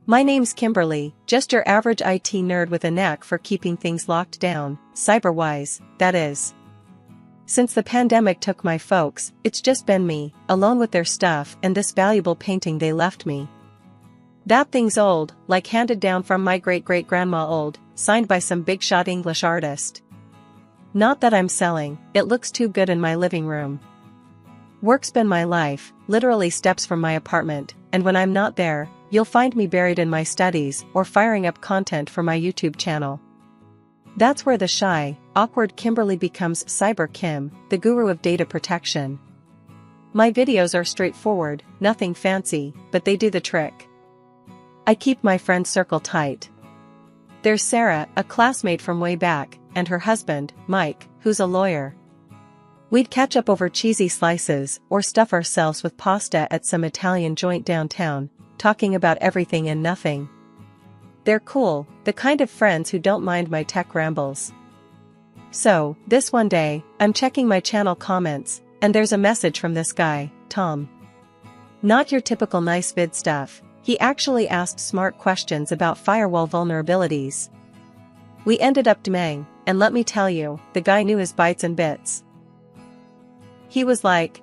My name's Kimberly, just your average IT nerd with a knack for keeping things locked down, cyber-wise, that is. Since the pandemic took my folks, it's just been me, alone with their stuff and this valuable painting they left me. That thing's old, like handed down from my great-great-grandma old, signed by some big-shot English artist. Not that I'm selling, it looks too good in my living room. Work's been my life, literally steps from my apartment, and when I'm not there, you'll find me buried in my studies or firing up content for my YouTube channel. That's where the shy, awkward Kimberly becomes Cyber Kim, the guru of data protection. My videos are straightforward, nothing fancy, but they do the trick. I keep my friend circle tight. There's Sarah, a classmate from way back, and her husband, Mike, who's a lawyer. We'd catch up over cheesy slices or stuff ourselves with pasta at some Italian joint downtown, talking about everything and nothing. They're cool, the kind of friends who don't mind my tech rambles. So, this one day, I'm checking my channel comments, and there's a message from this guy, Tom. Not your typical nice vid stuff, he actually asked smart questions about firewall vulnerabilities. We ended up DMing, and let me tell you, the guy knew his bytes and bits. He was like,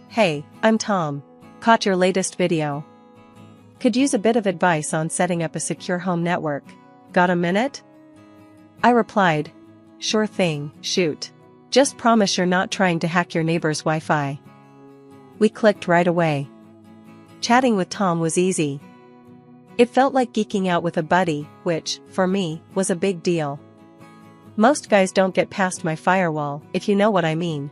"Hey, I'm Tom. Caught your latest video. Could use a bit of advice on setting up a secure home network. Got a minute?" I replied, "Sure thing, shoot. Just promise you're not trying to hack your neighbor's Wi-Fi." We clicked right away. Chatting with Tom was easy. It felt like geeking out with a buddy, which, for me, was a big deal. Most guys don't get past my firewall, if you know what I mean.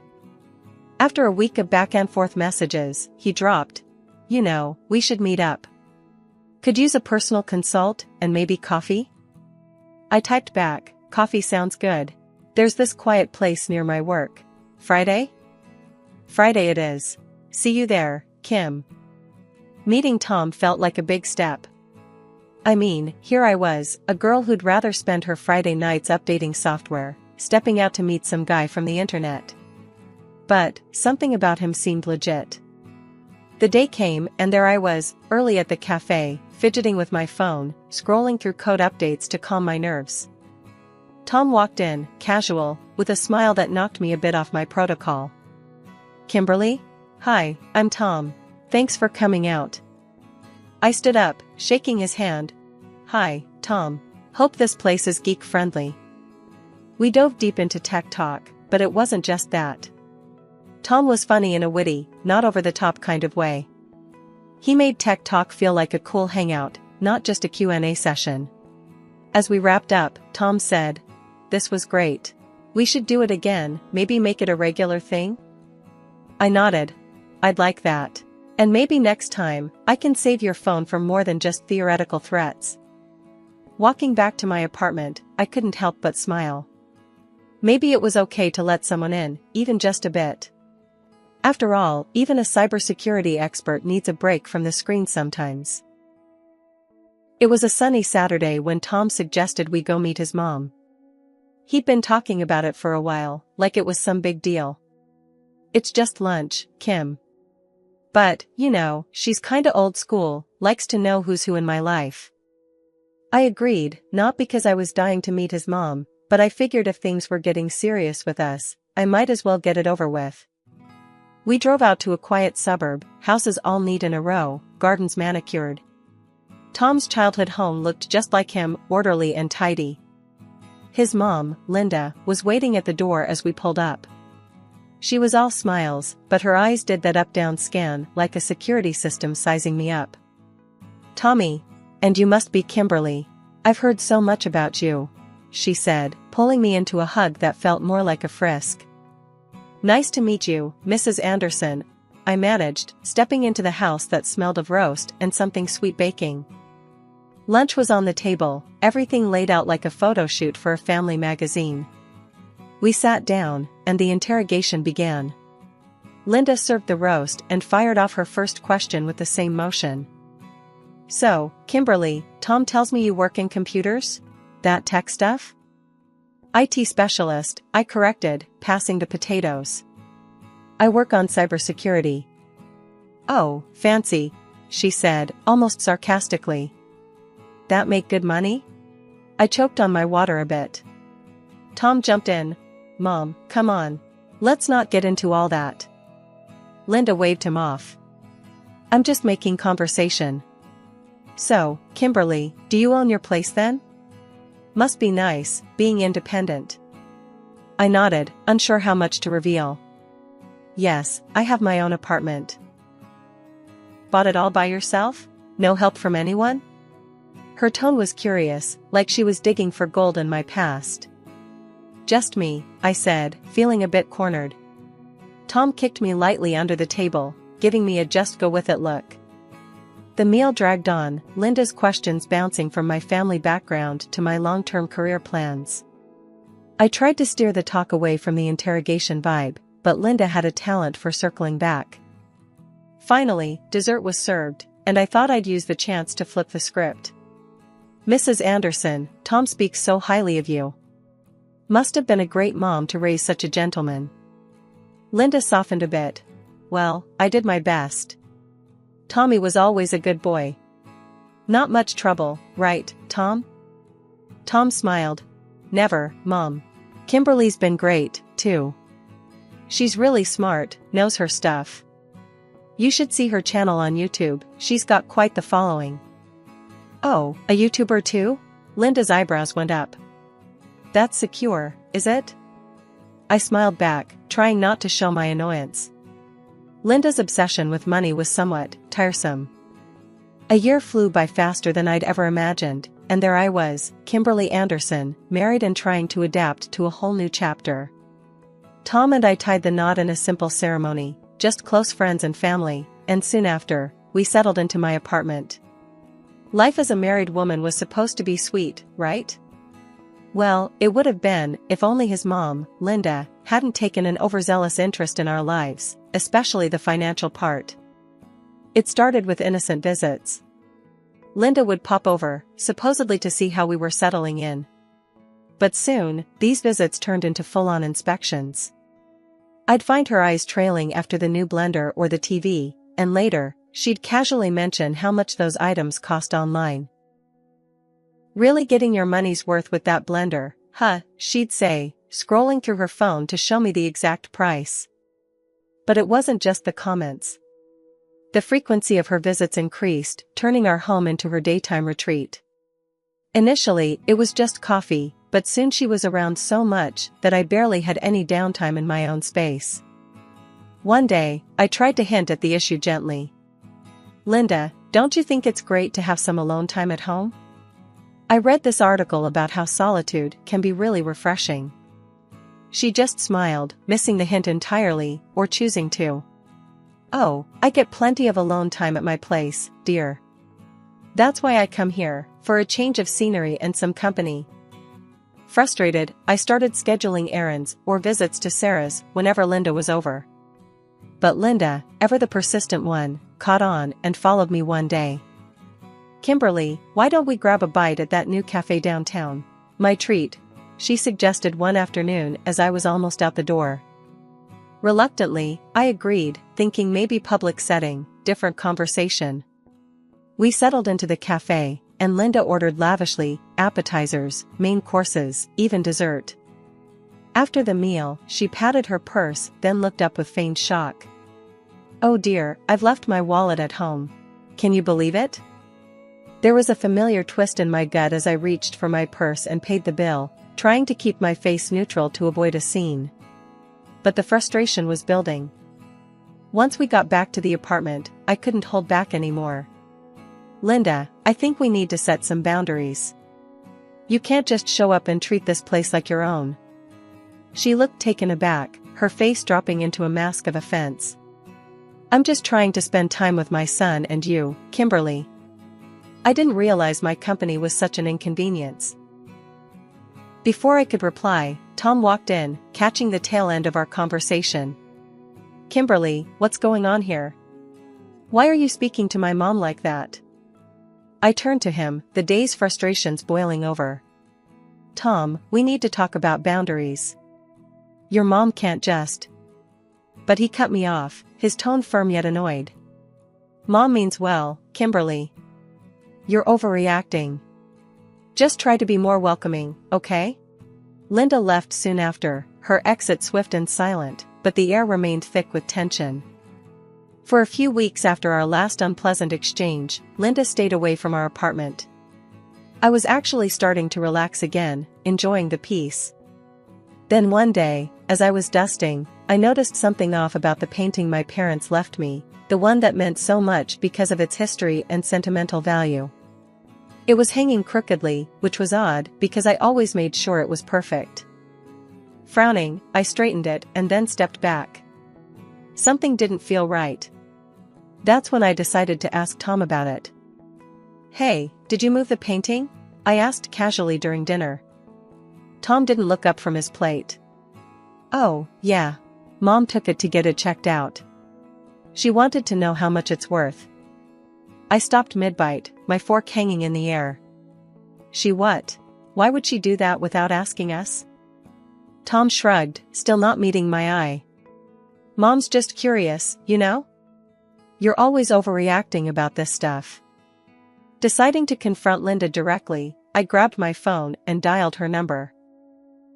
After a week of back and forth messages, he dropped, "You know, we should meet up. Could use a personal consult, and maybe coffee?" I typed back, "Coffee sounds good. There's this quiet place near my work. Friday?" "Friday it is. See you there, Kim." Meeting Tom felt like a big step. I mean, here I was, a girl who'd rather spend her Friday nights updating software, stepping out to meet some guy from the internet. But, something about him seemed legit. The day came and there I was, early at the cafe, fidgeting with my phone, scrolling through code updates to calm my nerves. Tom walked in, casual, with a smile that knocked me a bit off my protocol. "Kimberly? Hi, I'm Tom. Thanks for coming out." I stood up, shaking his hand. "Hi, Tom. Hope this place is geek-friendly." We dove deep into tech talk, but it wasn't just that. Tom was funny in a witty, not over-the-top kind of way. He made tech talk feel like a cool hangout, not just a Q&A session. As we wrapped up, Tom said, "This was great. We should do it again, maybe make it a regular thing?" I nodded. "I'd like that. And maybe next time, I can save your phone from more than just theoretical threats." Walking back to my apartment, I couldn't help but smile. Maybe it was okay to let someone in, even just a bit. After all, even a cybersecurity expert needs a break from the screen sometimes. It was a sunny Saturday when Tom suggested we go meet his mom. He'd been talking about it for a while, like it was some big deal. "It's just lunch, Kim. But, you know, she's kinda old school, likes to know who's who in my life." I agreed, not because I was dying to meet his mom, but I figured if things were getting serious with us, I might as well get it over with. We drove out to a quiet suburb, houses all neat in a row, gardens manicured. Tom's childhood home looked just like him, orderly and tidy. His mom, Linda, was waiting at the door as we pulled up. She was all smiles, but her eyes did that up-down scan like a security system sizing me up. "Tommy, and you must be Kimberly. I've heard so much about you," she said, pulling me into a hug that felt more like a frisk. "Nice to meet you, Mrs. Anderson," I managed, stepping into the house that smelled of roast and something sweet baking. Lunch was on the table, everything laid out like a photo shoot for a family magazine. We sat down, and the interrogation began. Linda served the roast and fired off her first question with the same motion. "So, Kimberly, Tom tells me you work in computers? That tech stuff?" "IT specialist," I corrected, passing the potatoes. "I work on cybersecurity." "Oh, fancy," she said, almost sarcastically. that make good money? I choked on my water a bit. Tom jumped in. Mom, come on. Let's not get into all that. Linda waved him off. I'm just making conversation. So, Kimberly, do you own your place then? Must be nice, being independent. I nodded, unsure how much to reveal. Yes, I have my own apartment. Bought it all by yourself? No help from anyone? Her tone was curious, like she was digging for gold in my past. Just me, I said, feeling a bit cornered. Tom kicked me lightly under the table, giving me a just-go-with-it look. The meal dragged on, Linda's questions bouncing from my family background to my long-term career plans. I tried to steer the talk away from the interrogation vibe, but Linda had a talent for circling back. Finally, dessert was served, and I thought I'd use the chance to flip the script. Mrs. Anderson, Tom speaks so highly of you. Must have been a great mom to raise such a gentleman. Linda softened a bit. Well, I did my best. Tommy was always a good boy. Not much trouble, right, Tom? Tom smiled. Never, Mom. Kimberly's been great, too. She's really smart, knows her stuff. You should see her channel on YouTube, she's got quite the following. Oh, a YouTuber too? Linda's eyebrows went up. That's secure, is it? I smiled back, trying not to show my annoyance. Linda's obsession with money was somewhat tiresome. A year flew by faster than I'd ever imagined, and there I was, Kimberly Anderson, married and trying to adapt to a whole new chapter. Tom and I tied the knot in a simple ceremony, just close friends and family, and soon after, we settled into my apartment. Life as a married woman was supposed to be sweet, right? Well, it would have been, if only his mom, Linda, hadn't taken an overzealous interest in our lives, especially the financial part. It started with innocent visits. Linda would pop over, supposedly to see how we were settling in. But soon, these visits turned into full-on inspections. I'd find her eyes trailing after the new blender or the TV, and later, she'd casually mention how much those items cost online. Really getting your money's worth with that blender, huh, she'd say, scrolling through her phone to show me the exact price. But it wasn't just the comments. The frequency of her visits increased, turning our home into her daytime retreat. Initially, it was just coffee, but soon she was around so much that I barely had any downtime in my own space. One day, I tried to hint at the issue gently. Linda, don't you think it's great to have some alone time at home? I read this article about how solitude can be really refreshing. She just smiled, missing the hint entirely, or choosing to. Oh, I get plenty of alone time at my place, dear. That's why I come here, for a change of scenery and some company. Frustrated, I started scheduling errands or visits to Sarah's whenever Linda was over. But Linda, ever the persistent one, caught on and followed me one day. Kimberly, why don't we grab a bite at that new cafe downtown? My treat, she suggested one afternoon as I was almost out the door. Reluctantly, I agreed, thinking maybe public setting, different conversation. We settled into the cafe, and Linda ordered lavishly, appetizers, main courses, even dessert. After the meal, she patted her purse, then looked up with feigned shock. Oh dear, I've left my wallet at home. Can you believe it? There was a familiar twist in my gut as I reached for my purse and paid the bill, trying to keep my face neutral to avoid a scene. But the frustration was building. Once we got back to the apartment, I couldn't hold back anymore. Linda, I think we need to set some boundaries. You can't just show up and treat this place like your own. She looked taken aback, her face dropping into a mask of offense. I'm just trying to spend time with my son and you, Kimberly. I didn't realize my company was such an inconvenience. Before I could reply, Tom walked in, catching the tail end of our conversation. Kimberly, what's going on here? Why are you speaking to my mom like that? I turned to him, the day's frustrations boiling over. Tom, we need to talk about boundaries. Your mom can't just. But he cut me off, his tone firm yet annoyed. Mom means well, Kimberly. You're overreacting. Just try to be more welcoming, okay? Linda left soon after, her exit swift and silent, but the air remained thick with tension. For a few weeks after our last unpleasant exchange, Linda stayed away from our apartment. I was actually starting to relax again, enjoying the peace. Then one day, as I was dusting, I noticed something off about the painting my parents left me, the one that meant so much because of its history and sentimental value. It was hanging crookedly, which was odd because I always made sure it was perfect. Frowning, I straightened it and then stepped back. Something didn't feel right. That's when I decided to ask Tom about it. "Hey, did you move the painting?" I asked casually during dinner. Tom didn't look up from his plate. "Oh, yeah. Mom took it to get it checked out. She wanted to know how much it's worth." I stopped mid-bite, my fork hanging in the air. "She what? Why would she do that without asking us?" Tom shrugged, still not meeting my eye. "Mom's just curious, you know? You're always overreacting about this stuff." Deciding to confront Linda directly, I grabbed my phone and dialed her number.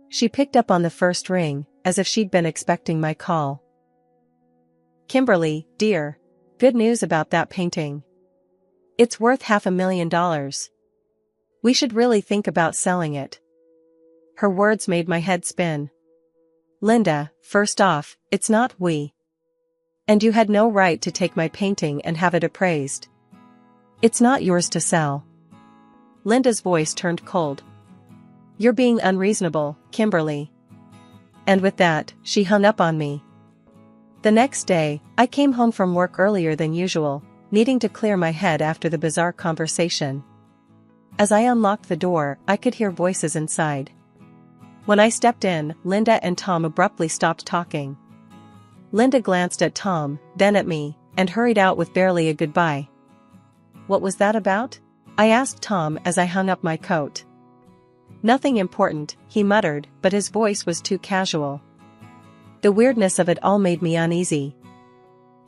She picked up on the first ring, as if she'd been expecting my call. "Kimberly, dear. Good news about that painting. It's worth $500,000. We should really think about selling it." Her words made my head spin. "Linda, first off, it's not we. And you had no right to take my painting and have it appraised. It's not yours to sell." Linda's voice turned cold. "You're being unreasonable, Kimberly." And with that, she hung up on me. The next day, I came home from work earlier than usual, needing to clear my head after the bizarre conversation. As I unlocked the door, I could hear voices inside. When I stepped in, Linda and Tom abruptly stopped talking. Linda glanced at Tom, then at me, and hurried out with barely a goodbye. "What was that about?" I asked Tom as I hung up my coat. "Nothing important," he muttered, but his voice was too casual. The weirdness of it all made me uneasy.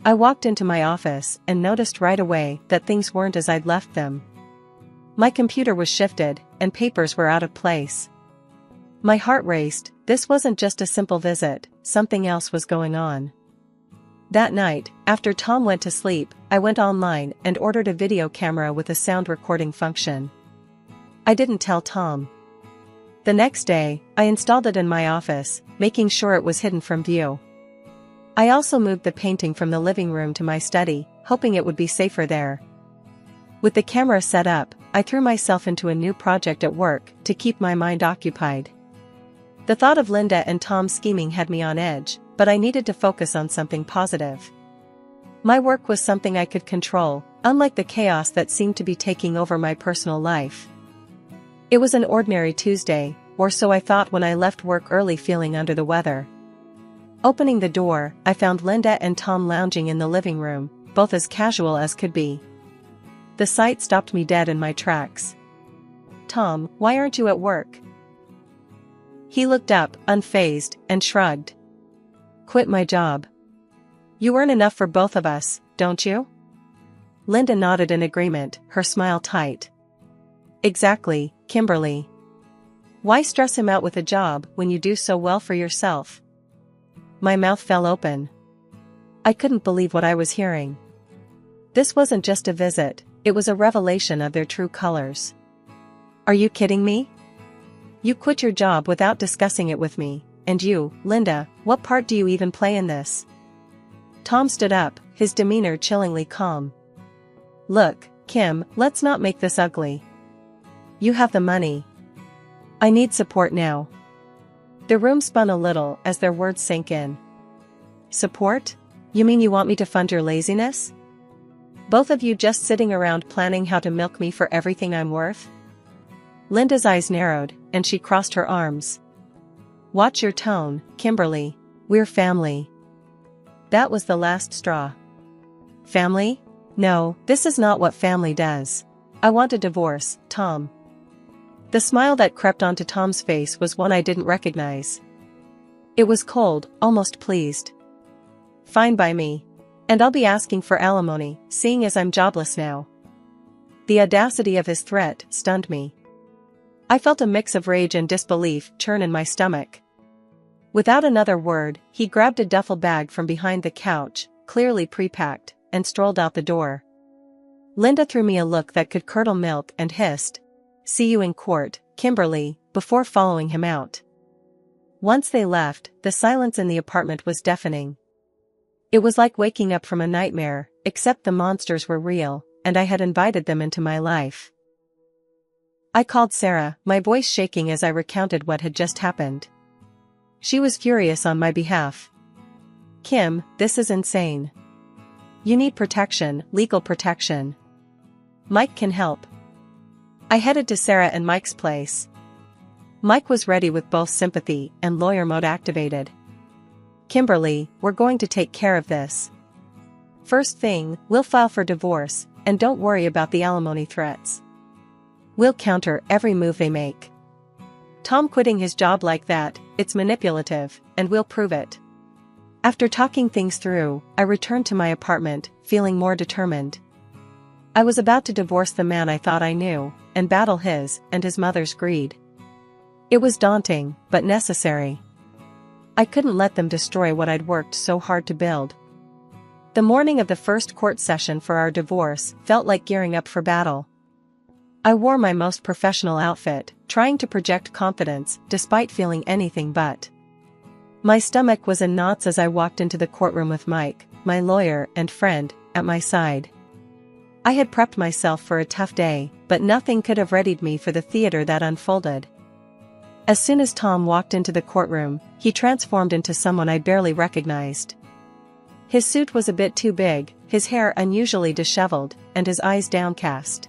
I walked into my office and noticed right away that things weren't as I'd left them. My computer was shifted, and papers were out of place. My heart raced. This wasn't just a simple visit, something else was going on. That night, after Tom went to sleep, I went online and ordered a video camera with a sound recording function. I didn't tell Tom. The next day, I installed it in my office, making sure it was hidden from view. I also moved the painting from the living room to my study, hoping it would be safer there. With the camera set up, I threw myself into a new project at work to keep my mind occupied. The thought of Linda and Tom scheming had me on edge, but I needed to focus on something positive. My work was something I could control, unlike the chaos that seemed to be taking over my personal life. It was an ordinary Tuesday, or so I thought when I left work early feeling under the weather. Opening the door, I found Linda and Tom lounging in the living room, both as casual as could be. The sight stopped me dead in my tracks. "Tom, why aren't you at work?" He looked up, unfazed, and shrugged. "Quit my job. You earn enough for both of us, don't you?" Linda nodded in agreement, her smile tight. "Exactly, Kimberly. Why stress him out with a job when you do so well for yourself?" My mouth fell open. I couldn't believe what I was hearing. This wasn't just a visit, it was a revelation of their true colors. "Are you kidding me? You quit your job without discussing it with me, and you, Linda, what part do you even play in this?" Tom stood up, his demeanor chillingly calm. "Look, Kim, let's not make this ugly. You have the money. I need support now." The room spun a little as their words sank in. "Support? You mean you want me to fund your laziness? Both of you just sitting around planning how to milk me for everything I'm worth?" Linda's eyes narrowed, and she crossed her arms. "Watch your tone, Kimberly. We're family." That was the last straw. "Family? No, this is not what family does. I want a divorce, Tom." The smile that crept onto Tom's face was one I didn't recognize. It was cold, almost pleased. "Fine by me. And I'll be asking for alimony, seeing as I'm jobless now." The audacity of his threat stunned me. I felt a mix of rage and disbelief churn in my stomach. Without another word, he grabbed a duffel bag from behind the couch, clearly pre-packed, and strolled out the door. Linda threw me a look that could curdle milk and hissed, "See you in court, Kimberly," before following him out. Once they left, the silence in the apartment was deafening. It was like waking up from a nightmare, except the monsters were real, and I had invited them into my life. I called Sarah, my voice shaking as I recounted what had just happened. She was furious on my behalf. "Kim, this is insane. You need protection, legal protection. Mike can help." I headed to Sarah and Mike's place. Mike was ready with both sympathy and lawyer mode activated. "Kimberly, we're going to take care of this. First thing, we'll file for divorce, and don't worry about the alimony threats. We'll counter every move they make. Tom quitting his job like that, it's manipulative, and we'll prove it." After talking things through, I returned to my apartment, feeling more determined. I was about to divorce the man I thought I knew, and battle his and his mother's greed. It was daunting, but necessary. I couldn't let them destroy what I'd worked so hard to build. The morning of the first court session for our divorce felt like gearing up for battle. I wore my most professional outfit, trying to project confidence despite feeling anything but. My stomach was in knots as I walked into the courtroom with Mike, my lawyer and friend, at my side. I had prepped myself for a tough day, but nothing could have readied me for the theater that unfolded. As soon as Tom walked into the courtroom, he transformed into someone I barely recognized. His suit was a bit too big, his hair unusually disheveled, and his eyes downcast.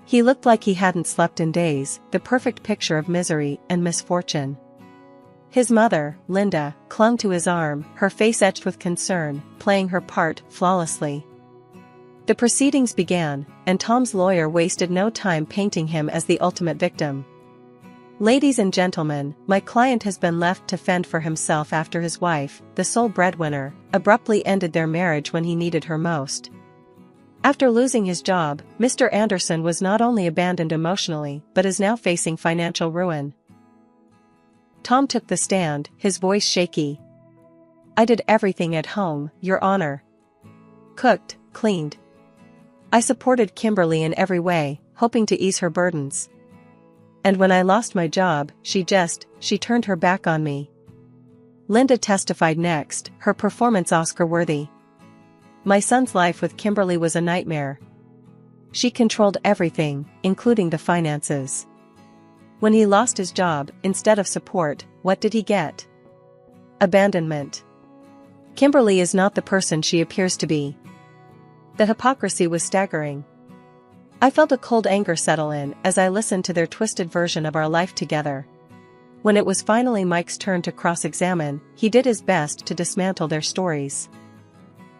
He looked like he hadn't slept in days, the perfect picture of misery and misfortune. His mother, Linda, clung to his arm, her face etched with concern, playing her part flawlessly. The proceedings began, and Tom's lawyer wasted no time painting him as the ultimate victim. "Ladies and gentlemen, my client has been left to fend for himself after his wife, the sole breadwinner, abruptly ended their marriage when he needed her most. After losing his job, Mr. Anderson was not only abandoned emotionally but is now facing financial ruin." Tom took the stand, his voice shaky. "I did everything at home, Your Honor. Cooked, cleaned. I supported Kimberly in every way, hoping to ease her burdens. And when I lost my job, she turned her back on me." Linda testified next, her performance Oscar-worthy. "My son's life with Kimberly was a nightmare. She controlled everything, including the finances. When he lost his job, instead of support, what did he get? Abandonment. Kimberly is not the person she appears to be." The hypocrisy was staggering. I felt a cold anger settle in as I listened to their twisted version of our life together. When it was finally Mike's turn to cross-examine, he did his best to dismantle their stories.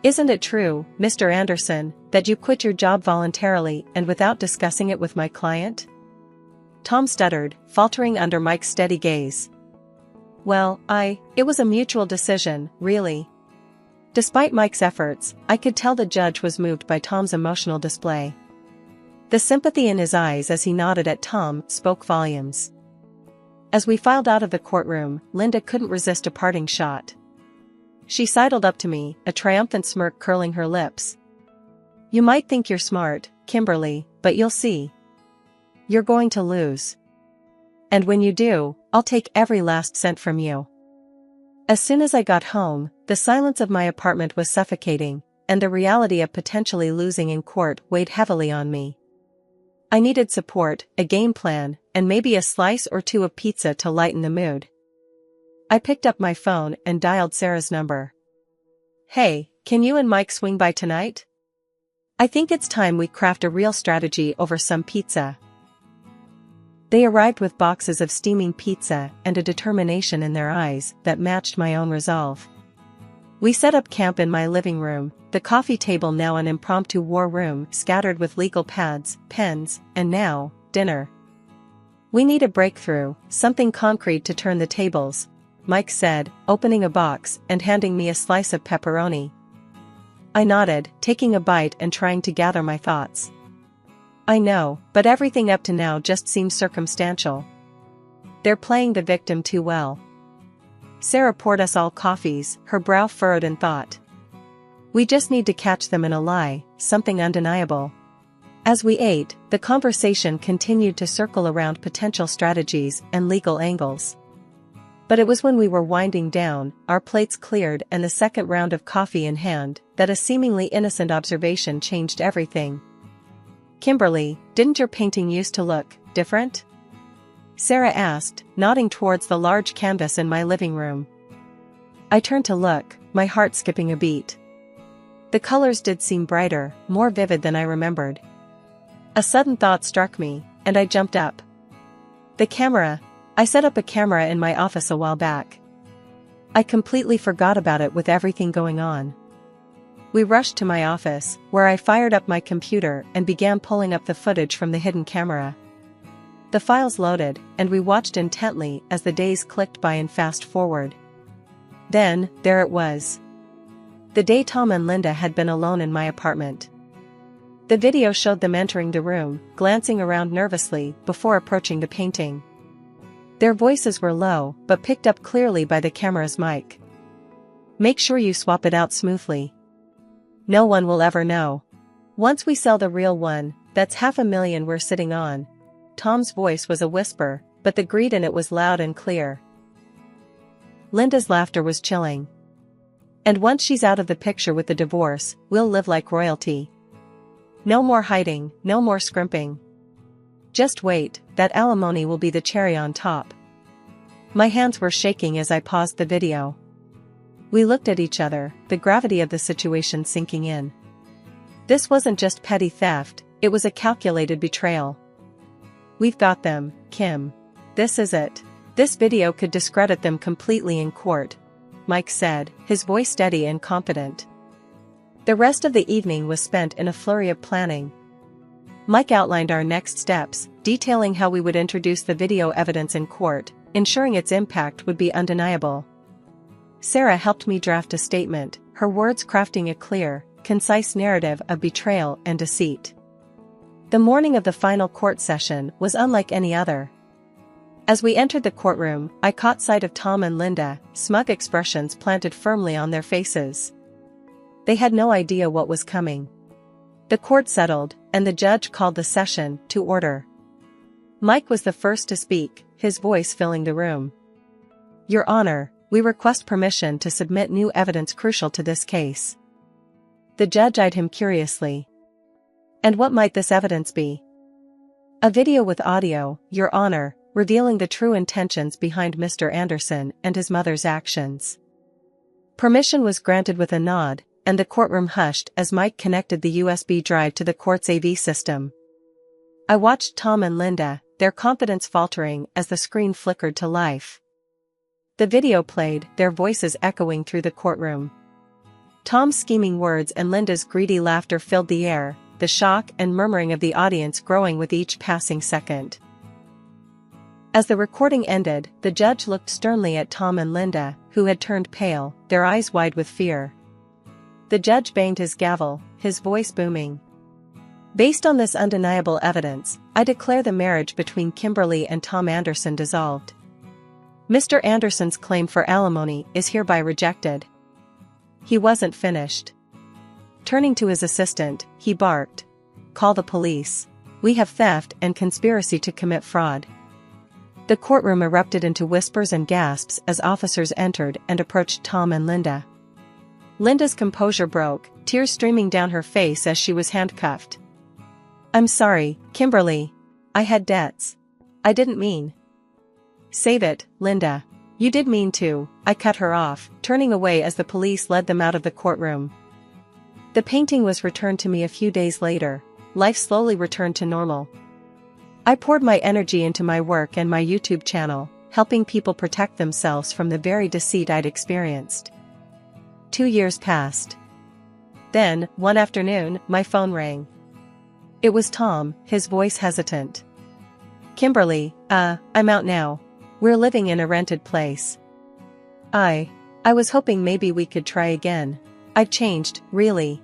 "Isn't it true, Mr. Anderson, that you quit your job voluntarily and without discussing it with my client?" Tom stuttered, faltering under Mike's steady gaze. "Well, it was a mutual decision, really." Despite Mike's efforts, I could tell the judge was moved by Tom's emotional display. The sympathy in his eyes as he nodded at Tom spoke volumes. As we filed out of the courtroom, Linda couldn't resist a parting shot. She sidled up to me, a triumphant smirk curling her lips. "You might think you're smart, Kimberly, but you'll see. You're going to lose. And when you do, I'll take every last cent from you." As soon as I got home, the silence of my apartment was suffocating, and the reality of potentially losing in court weighed heavily on me. I needed support, a game plan, and maybe a slice or two of pizza to lighten the mood. I picked up my phone and dialed Sarah's number. "Hey, can you and Mike swing by tonight? I think it's time we craft a real strategy over some pizza." They arrived with boxes of steaming pizza and a determination in their eyes that matched my own resolve. We set up camp in my living room, the coffee table now an impromptu war room scattered with legal pads, pens, and now, dinner. "We need a breakthrough, something concrete to turn the tables," Mike said, opening a box and handing me a slice of pepperoni. I nodded, taking a bite and trying to gather my thoughts. I know, but everything up to now just seems circumstantial. They're playing the victim too well. Sarah poured us all coffees, her brow furrowed in thought. We just need to catch them in a lie, something undeniable. As we ate, the conversation continued to circle around potential strategies and legal angles. But it was when we were winding down, our plates cleared and the second round of coffee in hand, that a seemingly innocent observation changed everything. Kimberly, didn't your painting used to look different? Sarah asked, nodding towards the large canvas in my living room. I turned to look, my heart skipping a beat. The colors did seem brighter, more vivid than I remembered. A sudden thought struck me, and I jumped up. The camera. I set up a camera in my office a while back. I completely forgot about it with everything going on. We rushed to my office, where I fired up my computer and began pulling up the footage from the hidden camera. The files loaded, and we watched intently as the days clicked by in fast forward. Then, there it was. The day Tom and Linda had been alone in my apartment. The video showed them entering the room, glancing around nervously before approaching the painting. Their voices were low, but picked up clearly by the camera's mic. Make sure you swap it out smoothly. No one will ever know. Once we sell the real one, that's $500,000 we're sitting on. Tom's voice was a whisper, but the greed in it was loud and clear. Linda's laughter was chilling. And once she's out of the picture with the divorce, we'll live like royalty. No more hiding, no more scrimping. Just wait, that alimony will be the cherry on top. My hands were shaking as I paused the video. We looked at each other, the gravity of the situation sinking in. This wasn't just petty theft, it was a calculated betrayal. We've got them, Kim. This is it. This video could discredit them completely in court, Mike said, his voice steady and confident. The rest of the evening was spent in a flurry of planning. Mike outlined our next steps, detailing how we would introduce the video evidence in court, ensuring its impact would be undeniable. Sarah helped me draft a statement, her words crafting a clear, concise narrative of betrayal and deceit. The morning of the final court session was unlike any other. As we entered the courtroom, I caught sight of Tom and Linda, smug expressions planted firmly on their faces. They had no idea what was coming. The court settled, and the judge called the session to order. Mike was the first to speak, his voice filling the room. Your Honor, we request permission to submit new evidence crucial to this case. The judge eyed him curiously. And what might this evidence be? A video with audio, Your Honor, revealing the true intentions behind Mr. Anderson and his mother's actions. Permission was granted with a nod, and the courtroom hushed as Mike connected the USB drive to the court's AV system. I watched Tom and Linda, their confidence faltering as the screen flickered to life. The video played, their voices echoing through the courtroom. Tom's scheming words and Linda's greedy laughter filled the air, the shock and murmuring of the audience growing with each passing second. As the recording ended, the judge looked sternly at Tom and Linda, who had turned pale, their eyes wide with fear. The judge banged his gavel, his voice booming. Based on this undeniable evidence, I declare the marriage between Kimberly and Tom Anderson dissolved. Mr. Anderson's claim for alimony is hereby rejected. He wasn't finished. Turning to his assistant, he barked. Call the police. We have theft and conspiracy to commit fraud. The courtroom erupted into whispers and gasps as officers entered and approached Tom and Linda. Linda's composure broke, tears streaming down her face as she was handcuffed. I'm sorry, Kimberly. I had debts. I didn't mean. Save it, Linda. You did mean to, I cut her off, turning away as the police led them out of the courtroom. The painting was returned to me a few days later. Life slowly returned to normal. I poured my energy into my work and my YouTube channel, helping people protect themselves from the very deceit I'd experienced. 2 years passed. Then, one afternoon, my phone rang. It was Tom, his voice hesitant. Kimberly, I'm out now. We're living in a rented place. I was hoping maybe we could try again. I've changed, really.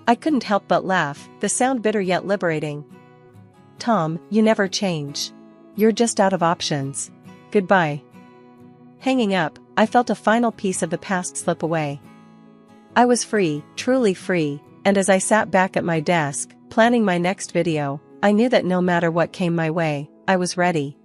I couldn't help but laugh, the sound bitter yet liberating. Tom, you never change. You're just out of options. Goodbye. Hanging up, I felt a final piece of the past slip away. I was free, truly free, and as I sat back at my desk, planning my next video, I knew that no matter what came my way, I was ready.